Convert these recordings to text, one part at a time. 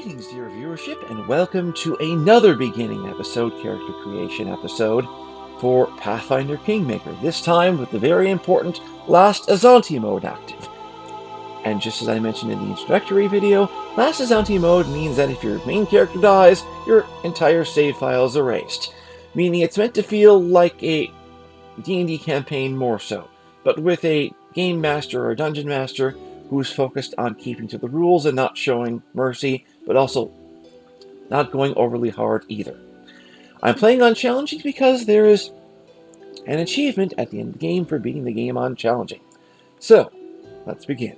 Greetings, dear viewership, and welcome to another beginning episode, character creation episode, for Pathfinder Kingmaker, this time with the very important Last Azanti mode active. And just as I mentioned in the introductory video, Last Azanti mode means that if your main character dies, your entire save file is erased, meaning it's meant to feel like a D&D campaign more so, but with a game master or a dungeon master who's focused on keeping to the rules and not showing mercy, but also not going overly hard either. I'm playing on challenging because there is an achievement at the end of the game for beating the game on challenging. So, let's begin.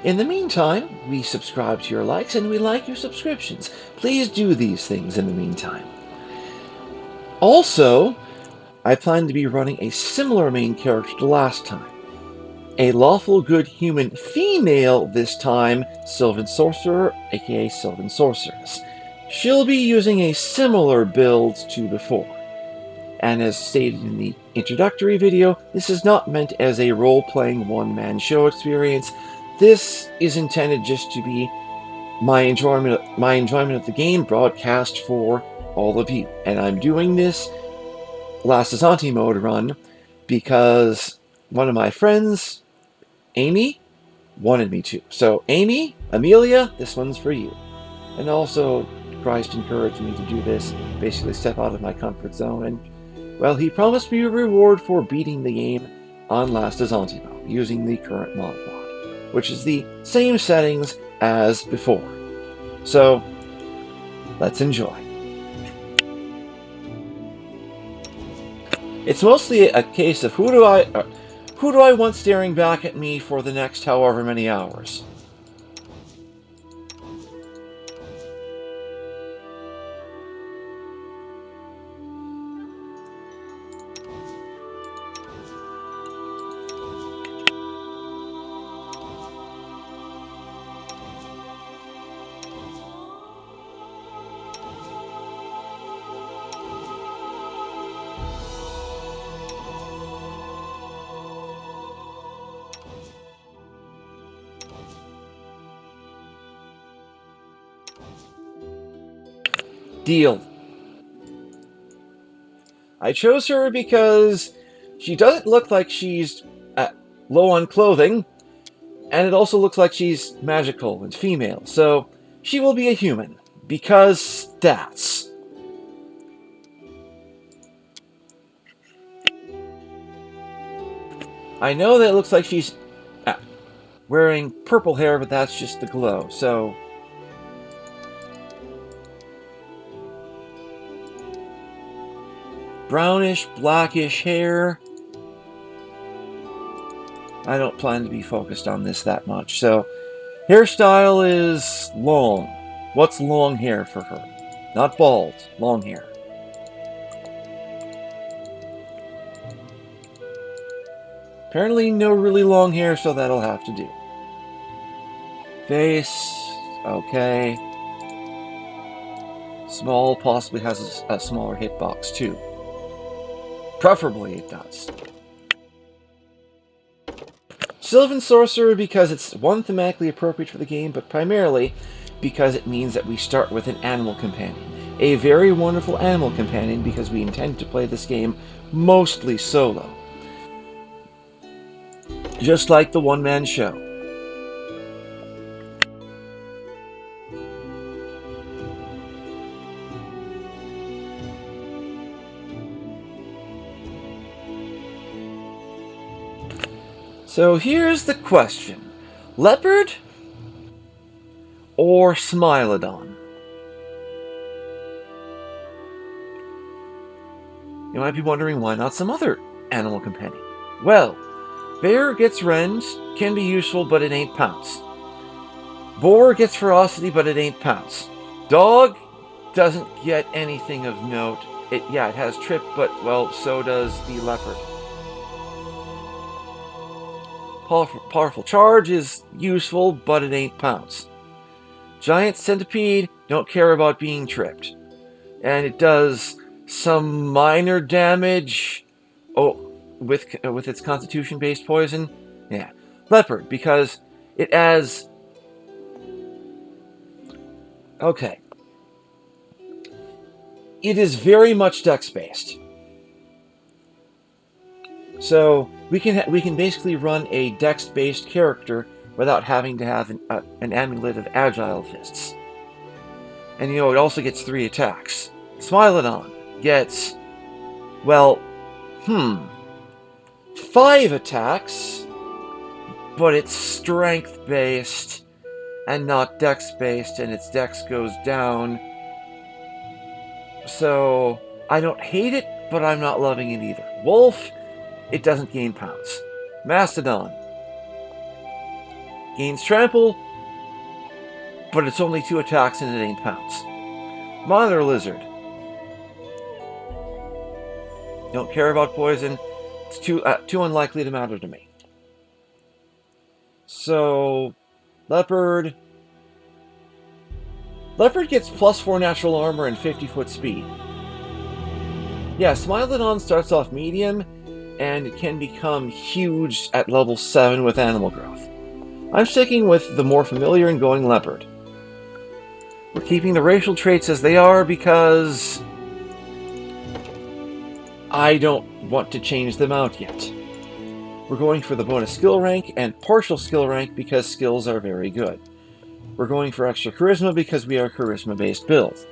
In the meantime, we subscribe to your likes and we like your subscriptions. Please do these things in the meantime. Also, I plan to be running a similar main character to last time. A lawful good human female this time, Sylvan Sorcerer, aka Sylvan Sorceress. She'll be using a similar build to before. And as stated in the introductory video, this is not meant as a role-playing one-man show experience. This is intended just to be my enjoyment of the game broadcast for all of you. And I'm doing this Last Azanti mode run because one of my friends, Amy, wanted me to. So Amy, Amelia, this one's for you. And also, Christ encouraged me to do this, basically step out of my comfort zone, and, well, he promised me a reward for beating the game on Last Azanti mode, using the current mod, which is the same settings as before. So, let's enjoy. It's mostly a case of who do I want staring back at me for the next however many hours? Deal. I chose her because she doesn't look like she's low on clothing, and it also looks like she's magical and female, so she will be a human, because stats. I know that it looks like she's wearing purple hair, but that's just the glow, so brownish, blackish hair. I don't plan to be focused on this that much. So, hairstyle is long. What's long hair for her? Not bald, long hair. Apparently no really long hair, so that'll have to do. Face, okay. Small, possibly has a smaller hitbox too. Preferably it does. Sylvan Sorcerer because it's one, thematically appropriate for the game, but primarily because it means that we start with an animal companion. A very wonderful animal companion because we intend to play this game mostly solo. Just like the one-man show. So here's the question. Leopard or Smilodon? You might be wondering why not some other animal companion. Well, bear gets rend, can be useful, but it ain't pounce. Boar gets ferocity, but it ain't pounce. Dog doesn't get anything of note. It has trip, but, well, so does the leopard. Powerful charge is useful, but it ain't pounce. Giant centipede, don't care about being tripped. And it does some minor damage. Oh, with its constitution-based poison. Yeah, leopard, because it has. Okay, it is very much dex-based. So we can basically run a dex-based character without having to have an amulet of agile fists. And it also gets 3 attacks. Smilodon gets, well, 5 attacks, but it's strength-based and not dex-based, and its dex goes down. So I don't hate it, but I'm not loving it either. Wolf, it doesn't gain pounce. Mastodon gains trample, but it's only 2 attacks and it ain't pounce. Monitor lizard, don't care about poison. It's too unlikely to matter to me. So leopard gets +4 natural armor and 50-foot speed. Yeah, Smilodon starts off medium, and it can become huge at level 7 with animal growth. I'm sticking with the more familiar and going leopard. We're keeping the racial traits as they are because I don't want to change them out yet. We're going for the bonus skill rank and partial skill rank because skills are very good. We're going for extra charisma because we are a charisma-based build.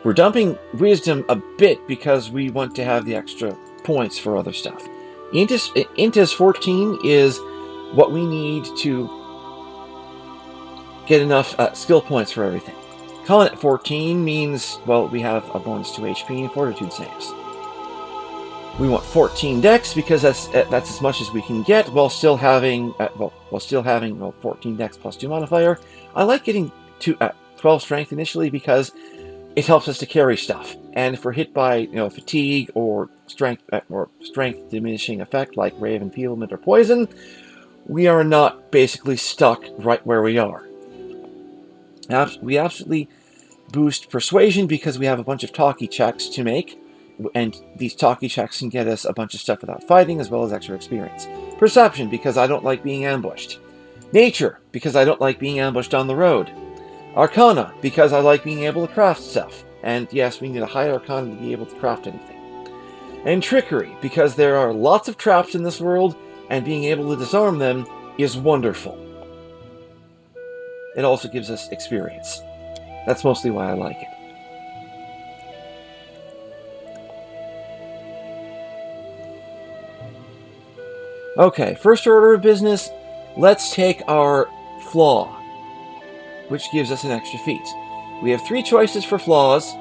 We're dumping wisdom a bit because we want to have the extra points for other stuff. Intis 14 is what we need to get enough skill points for everything. Con at 14 means, well, we have a bonus to HP and fortitude saves. We want 14 dex because that's as much as we can get while still having 14 dex plus 2 modifier. I like getting to 12 strength initially because it helps us to carry stuff. And if we're hit by fatigue or strength diminishing effect like Ray of Enfeeblement or poison, we are not basically stuck right where we are. We absolutely boost Persuasion because we have a bunch of talkie checks to make, and these talkie checks can get us a bunch of stuff without fighting as well as extra experience. Perception because I don't like being ambushed. Nature because I don't like being ambushed on the road. Arcana because I like being able to craft stuff, and yes, we need a high Arcana to be able to craft anything. And Trickery because there are lots of traps in this world, and being able to disarm them is wonderful. It also gives us experience. That's mostly why I like it. Okay, first order of business, let's take our flaw, which gives us an extra feat. We have 3 choices for flaws: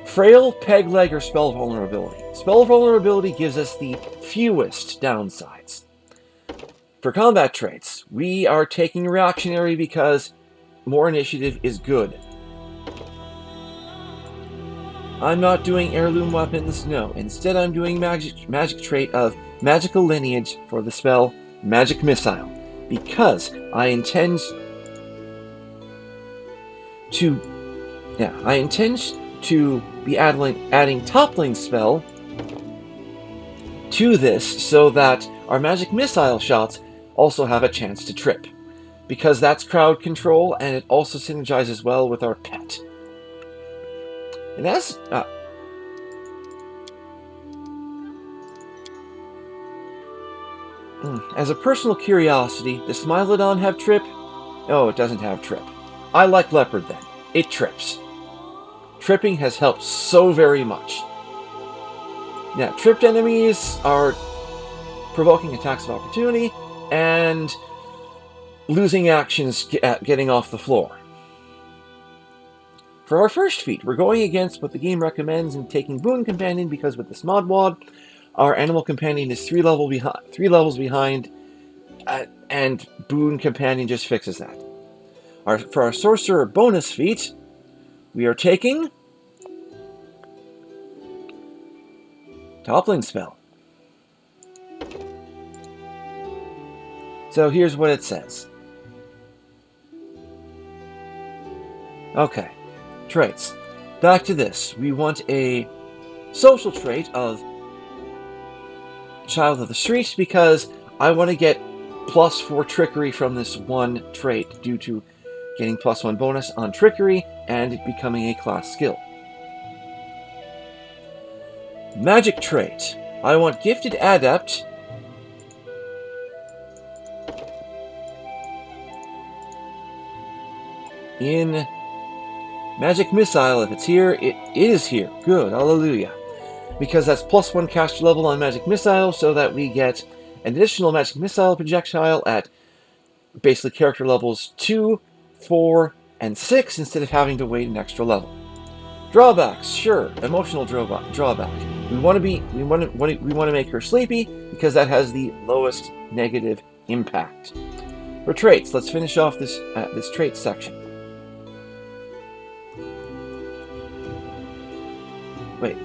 frail, peg leg, or spell vulnerability. Spell vulnerability gives us the fewest downsides. For combat traits, we are taking reactionary because more initiative is good. I'm not doing heirloom weapons, no. Instead, I'm doing magic trait of magical lineage for the spell Magic Missile, because I intend to be adding Toppling spell to this so that our Magic Missile shots also have a chance to trip, because that's crowd control and it also synergizes well with our pet. And as a personal curiosity, does Smilodon have trip? No, it doesn't have trip. I like leopard then. It trips. Tripping has helped so very much. Now, tripped enemies are provoking attacks of opportunity and losing actions getting off the floor. For our first feat, we're going against what the game recommends and taking Boon Companion because with this mod wad, our Animal Companion is 3 levels behind, and Boon Companion just fixes that. For our Sorcerer bonus feat, we are taking Toppling spell. So here's what it says. Okay, traits. back to this. We want a social trait of Child of the Streets because I want to get +4 trickery from this one trait due to getting +1 bonus on trickery and it becoming a class skill. Magic trait. I want Gifted Adept in Magic Missile. If it's here, it is here. Good, hallelujah. Because that's +1 caster level on Magic Missile, so that we get an additional Magic Missile projectile at basically character levels 2, 4, and 6 instead of having to wait an extra level. Drawbacks, sure, emotional drawback. We want to make her sleepy because that has the lowest negative impact. For traits, let's finish off this trait section. Wait.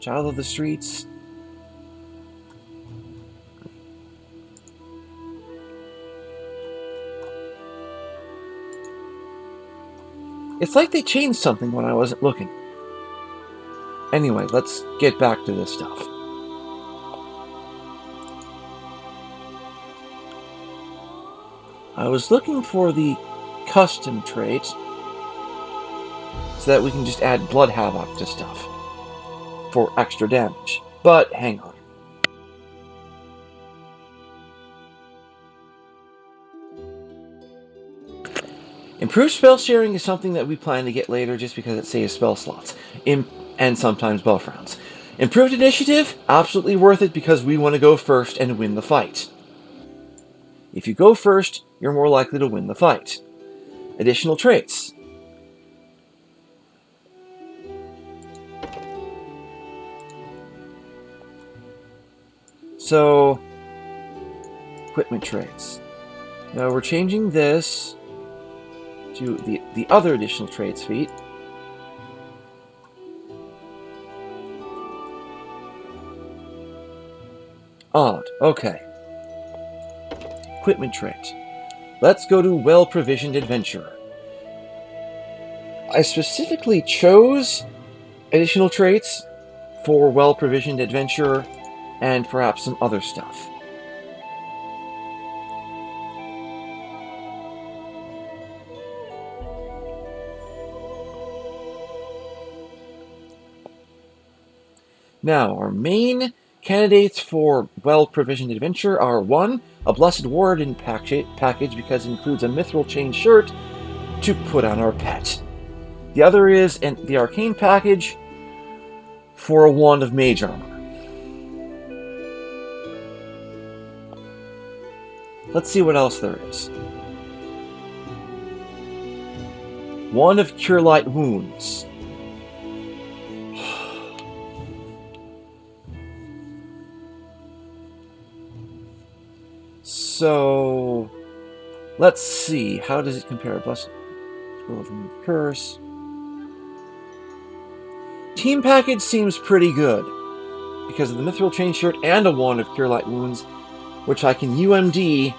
Child of the Streets. It's like they changed something when I wasn't looking. Anyway, let's get back to this stuff. I was looking for the custom trait so that we can just add Blood Havoc to stuff for extra damage. But hang on. Improved spell sharing is something that we plan to get later just because it saves spell slots, and sometimes buff rounds. Improved initiative, absolutely worth it because we want to go first and win the fight. If you go first, you're more likely to win the fight. Additional traits. So, equipment traits. Now we're changing this to the other additional traits feat. Odd. Okay. Equipment trait. Let's go to Well-Provisioned Adventurer. I specifically chose additional traits for Well-Provisioned Adventurer and perhaps some other stuff. Now, our main candidates for Well-Provisioned Adventure are 1. A Blessed Warden package because it includes a Mithril Chain shirt to put on our pet. The other is the Arcane package for a Wand of Mage Armor. Let's see what else there is. Wand of Cure Light Wounds. So, let's see. How does it compare? Blessed Scroll of Remove Curse. Team package seems pretty good because of the Mithril Chain shirt and a Wand of Cure Light Wounds, which I can UMD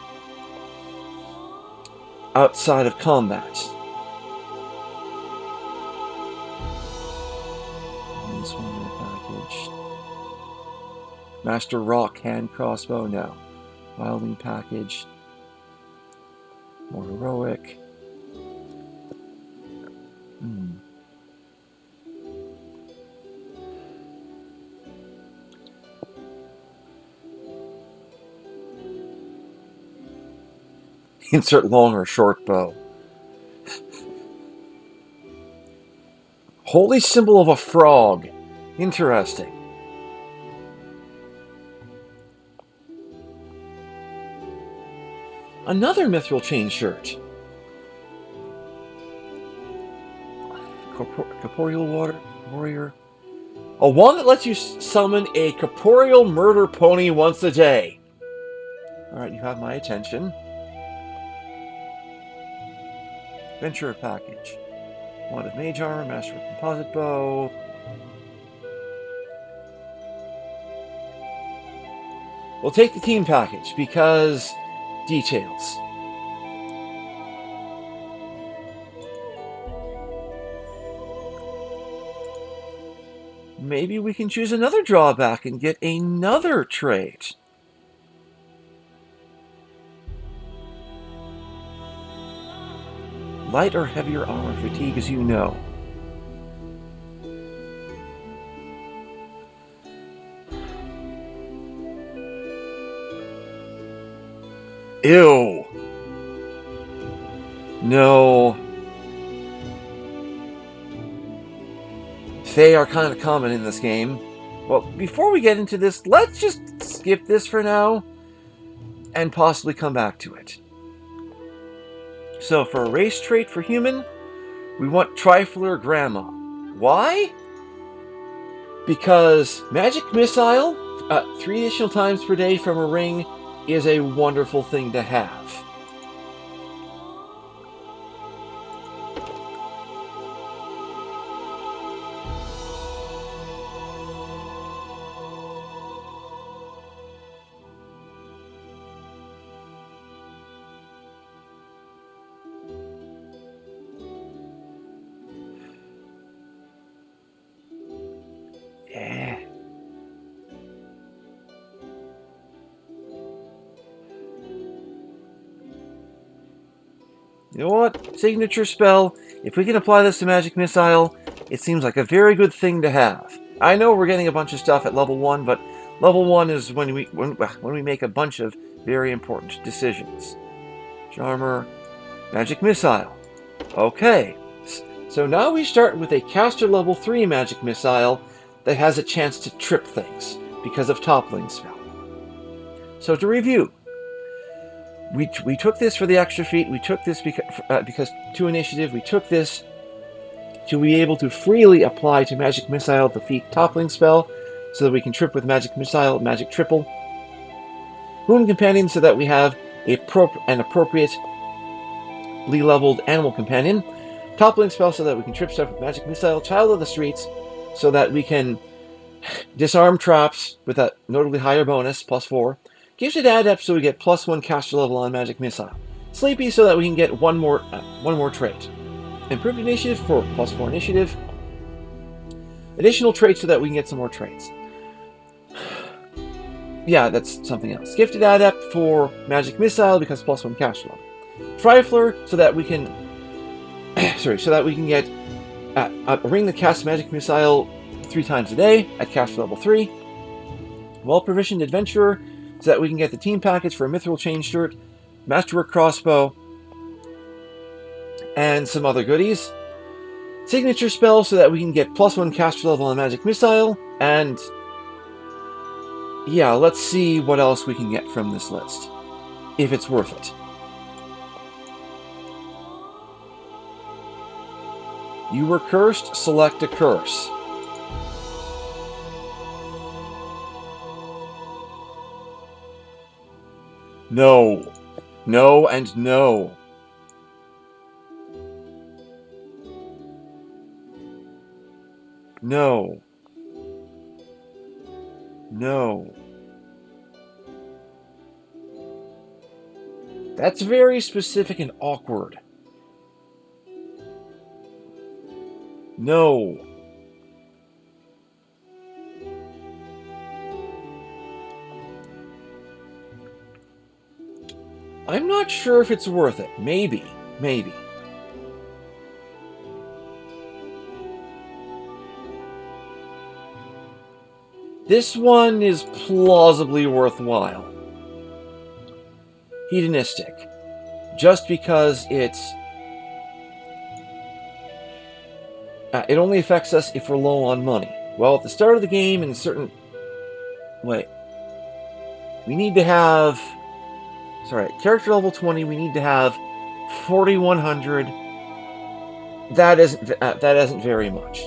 outside of combat. This one package. Master Rock Hand Crossbow, no. Wilding package. More heroic. Insert long or short bow. Holy symbol of a frog. Interesting. Another Mithril Chain shirt. Corporeal Warrior. A wand that lets you summon a corporeal murder pony once a day. Alright, you have my attention. Adventurer package. Wand of Mage Armor, Master of Composite Bow. We'll take the team package because details. Maybe we can choose another drawback and get another trait. Light or heavier armor fatigue, as you know. Ew. No. Fae are kind of common in this game. Well, before we get into this, let's just skip this for now and possibly come back to it. So for a race trait for human, we want Trifler Grandma. Why? Because Magic Missile, 3 additional times per day from a ring, is a wonderful thing to have. Yeah. You know what? Signature spell. If we can apply this to Magic Missile, it seems like a very good thing to have. I know we're getting a bunch of stuff at level 1, but level 1 is when we make a bunch of very important decisions. Charmer, Magic Missile. Okay. So now we start with a caster level 3 Magic Missile that has a chance to trip things because of Toppling Spell. So to review, we took this for the extra feat, we took this because 2 initiative, we took this to be able to freely apply to Magic Missile the feat Toppling Spell so that we can trip with Magic Missile, Magic Triple. Boon Companion so that we have an appropriately leveled Animal Companion. Toppling Spell so that we can trip stuff with Magic Missile. Child of the Streets so that we can disarm traps with a notably higher bonus, +4. Gifted Adept so we get +1 caster level on Magic Missile. Sleepy so that we can get one more trait. Improved Initiative for +4 initiative. Additional traits so that we can get some more traits. Yeah, that's something else. Gifted Adept for Magic Missile because +1 caster level. Trifler so that we can so that we can get a ring that casts Magic Missile 3 times a day at caster level 3. Well-provisioned Adventurer so that we can get the team package for a Mithril Chain Shirt, Masterwork Crossbow, and some other goodies. Signature Spell so that we can get +1 caster level on Magic Missile, and yeah, let's see what else we can get from this list, if it's worth it. You were cursed, select a curse. No. No and no. No. No. That's very specific and awkward. No. I'm not sure if it's worth it. Maybe. Maybe. This one is plausibly worthwhile. Hedonistic. Just because it only affects us if we're low on money. Well, at the start of the game, in certain... Wait. We need to have... Sorry, character level 20, we need to have 4,100. That isn't very much.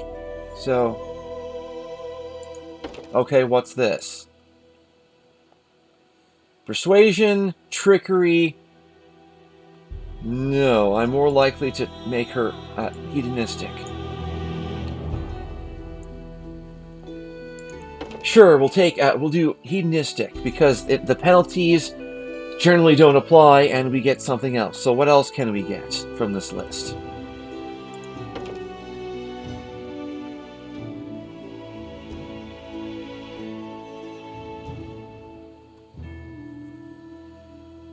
So... Okay, what's this? Persuasion, trickery... No, I'm more likely to make her hedonistic. Sure, we'll do hedonistic because the penalties generally don't apply, and we get something else. So what else can we get from this list?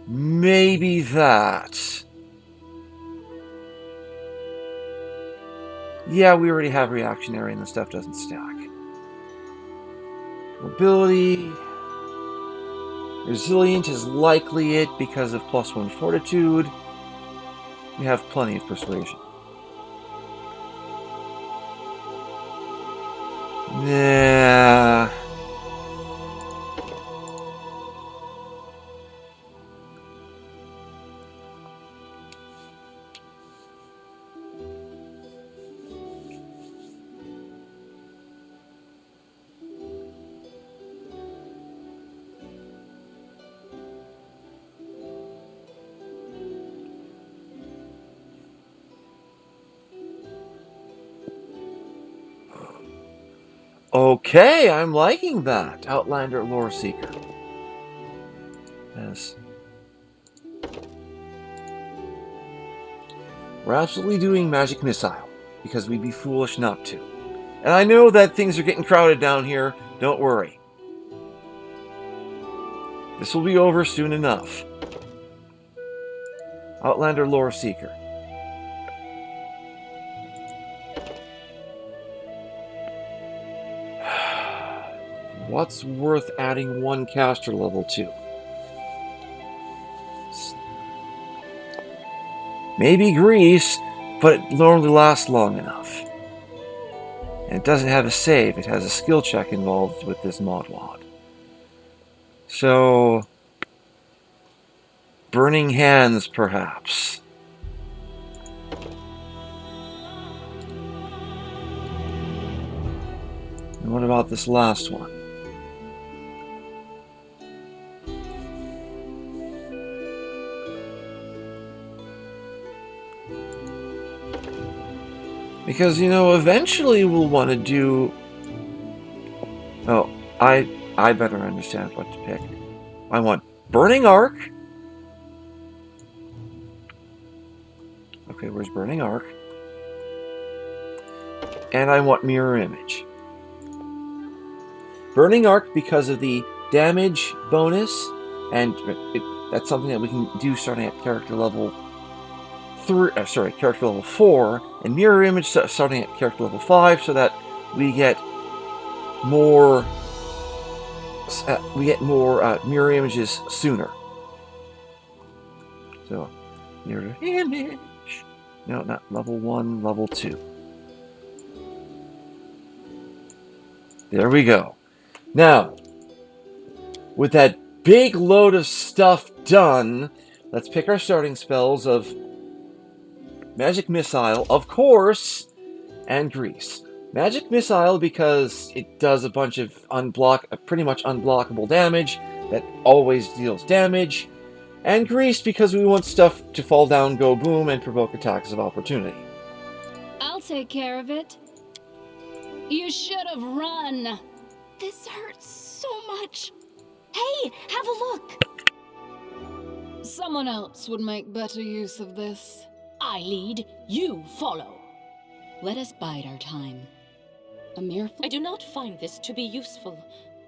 Maybe that. Yeah, we already have reactionary and the stuff doesn't stack. Mobility. Resilient is likely it because of +1 fortitude. We have plenty of persuasion. Nah. Okay, I'm liking that. Outlander Lore Seeker. Yes. We're absolutely doing Magic Missile, because we'd be foolish not to. And I know that things are getting crowded down here. Don't worry. This will be over soon enough. Outlander Lore Seeker. What's worth adding 1 caster level to? Maybe Grease, but it normally lasts long enough. And it doesn't have a save, it has a skill check involved with this mod wad. So, Burning Hands, perhaps. And what about this last one? Because, you know, eventually we'll want to do... Oh, I better understand what to pick. I want Burning Arc. Okay, where's Burning Arc? And I want Mirror Image. Burning Arc because of the damage bonus, and that's something that we can do starting at character level 4, and Mirror Image starting at character level 5, so that we get more mirror images sooner. So, mirror image. No, not level 1, level 2. There we go. Now, with that big load of stuff done, let's pick our starting spells of Magic Missile, of course, and Grease. Magic Missile because it does a bunch of pretty much unblockable damage that always deals damage, and Grease because we want stuff to fall down, go boom, and provoke attacks of opportunity. I'll take care of it. You should have run. This hurts so much. Hey, have a look. Someone else would make better use of this. I lead, you follow. Let us bide our time. A mere... I do not find this to be useful.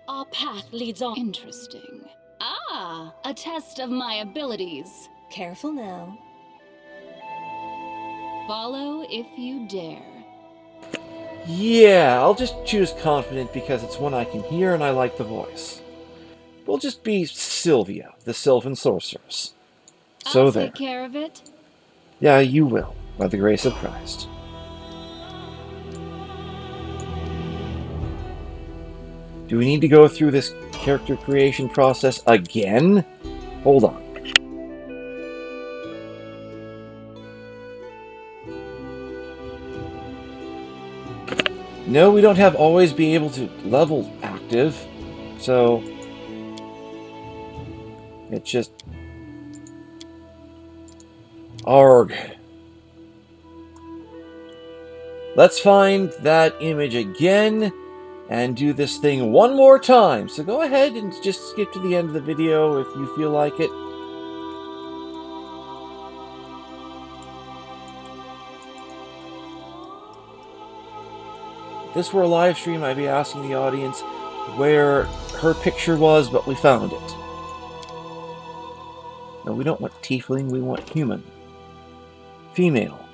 Our path leads on. Interesting. Ah, a test of my abilities. Careful now. Follow if you dare. Yeah, I'll just choose Confident because it's one I can hear and I like the voice. We'll just be Sylvia, the Sylvan Sorceress. So I'll there. take care of it. Yeah, you will, by the grace of Christ. Do we need to go through this character creation process again? Hold on. No, we don't have always be able to level active, so it's just arg. Let's find that image again and do this thing one more time. So go ahead and just skip to the end of the video if you feel like it. this were a live stream, I'd be asking the audience where her picture was, but we found it. No, we don't want tiefling, we want human. Female.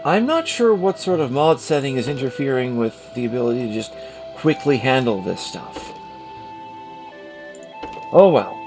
I'm not sure what sort of mod setting is interfering with the ability to just quickly handle this stuff. Oh well.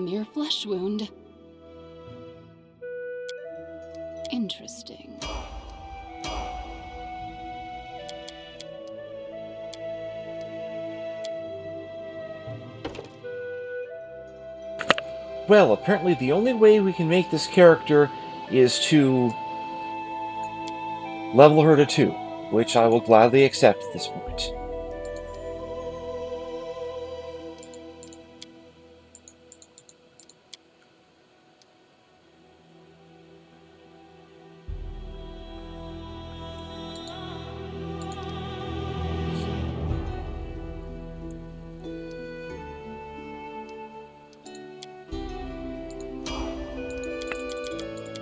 mere flesh wound. Interesting. Well, apparently the only way we can make this character is to level her to 2, which I will gladly accept at this point.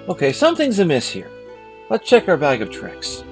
Okay, something's amiss here. Let's check our bag of tricks.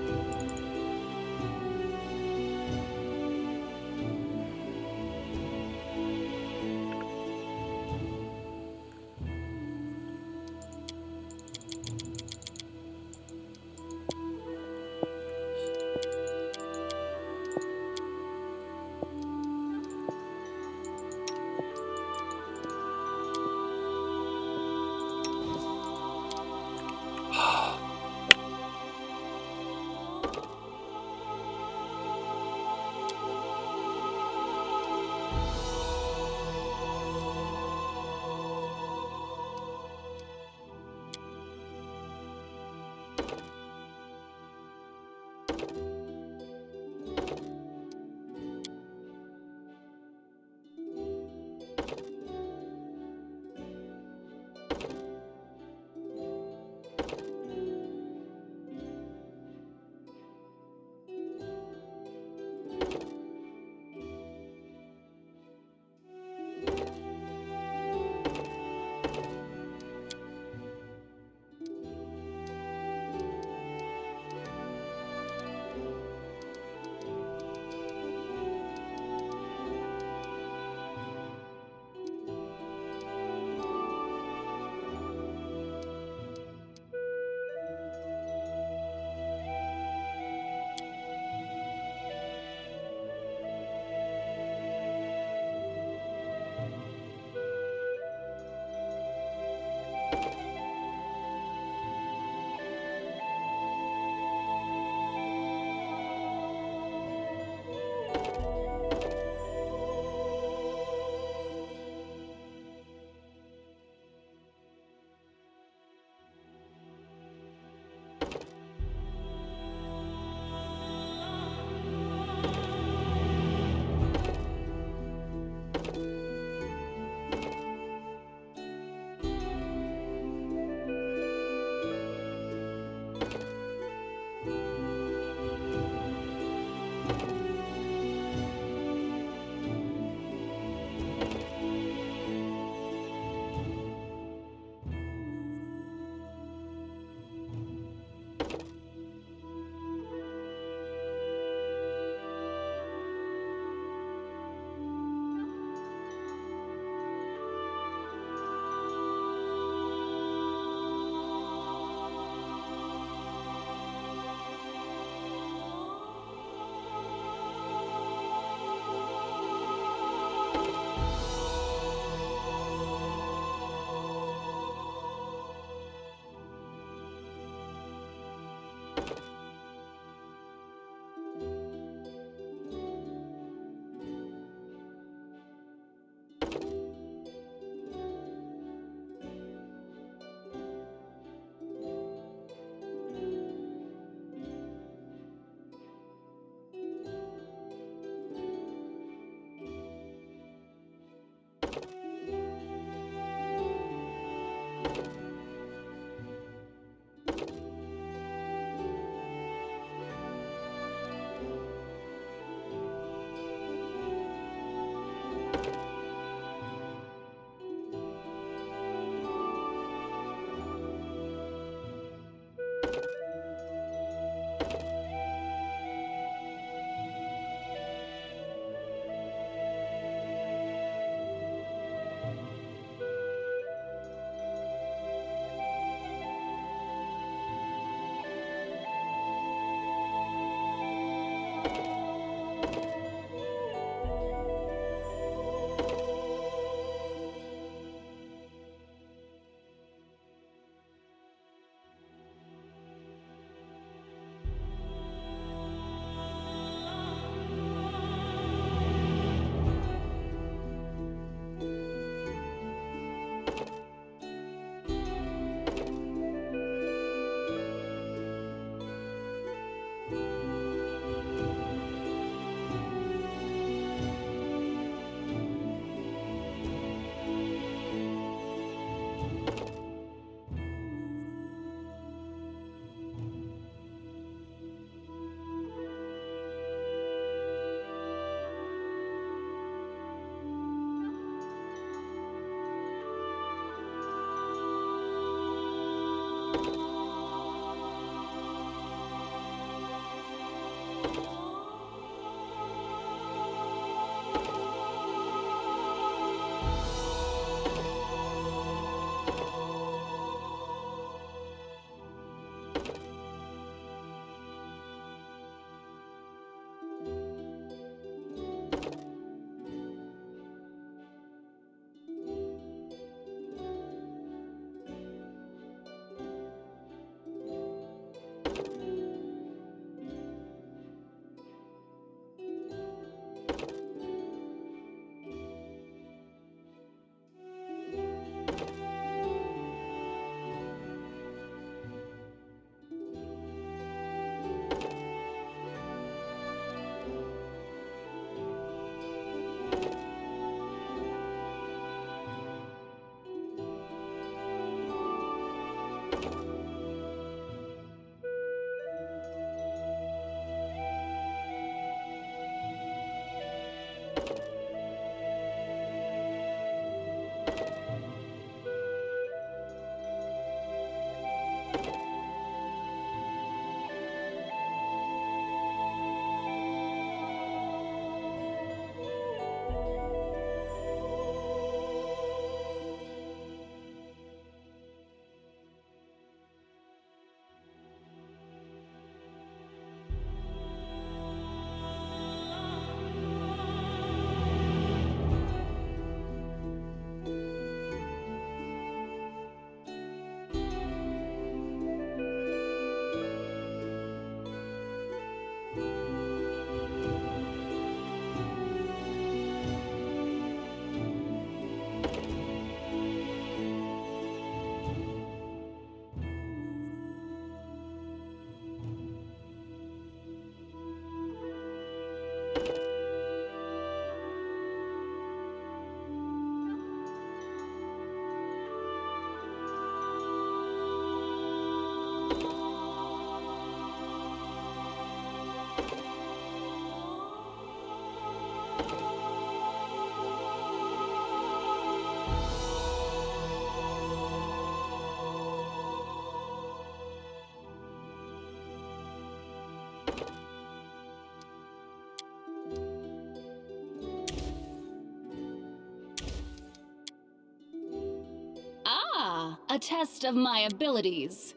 a test of my abilities.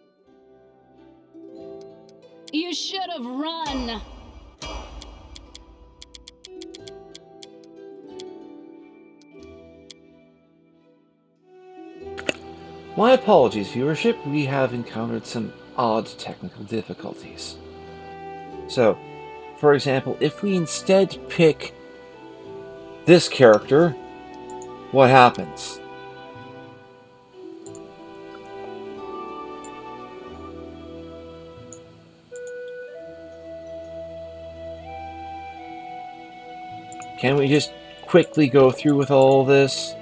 You should have run. My apologies, viewership. We have encountered some odd technical difficulties. So, for example, if we instead pick this character, what happens? Can we just quickly go through with all this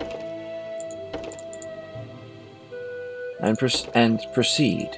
and proceed?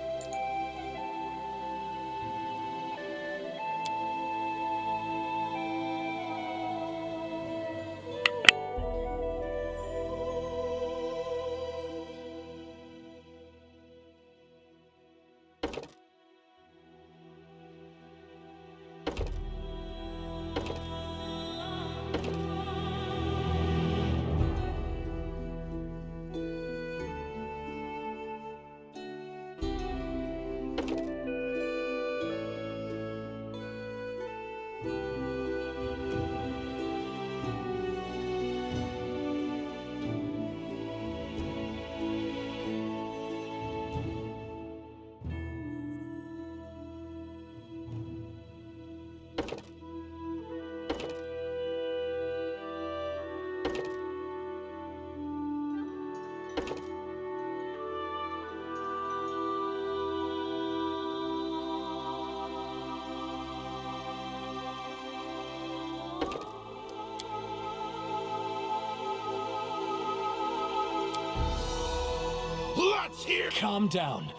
Let's hear. Calm down.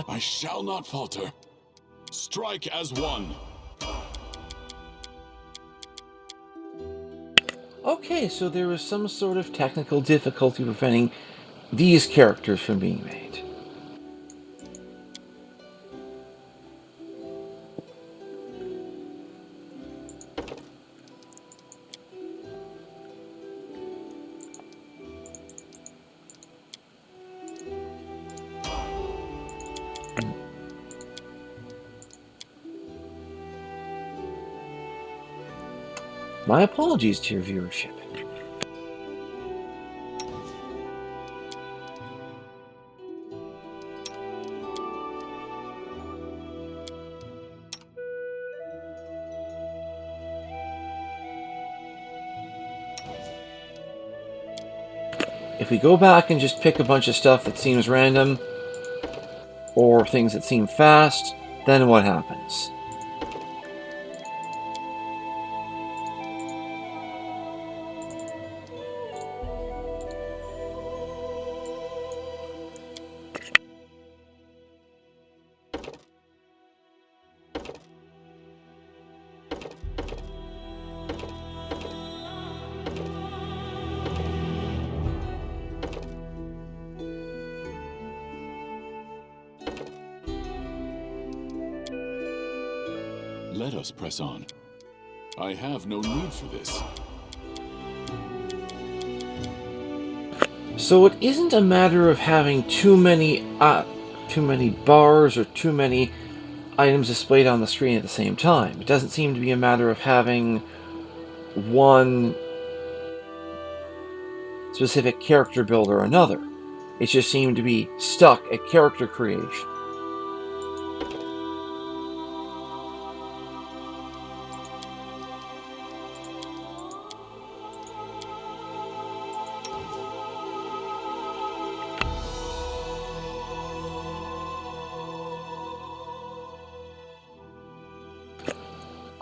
I shall not falter. Strike as one. Okay, so there was some sort of technical difficulty preventing these characters from being made. My apologies to your viewership. If we go back and just pick a bunch of stuff that seems random, or things that seem fast, then what happens? Let us press on. I have no need for this. So it isn't a matter of having too many bars or too many items displayed on the screen at the same time. It doesn't seem to be a matter of having one specific character build or another. It just seemed to be stuck at character creation.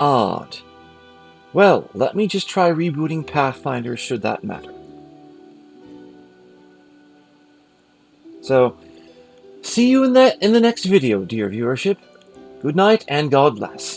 Odd. Well, let me just try rebooting Pathfinder should that matter. So, see you in the next video, dear viewership. Good night and God bless.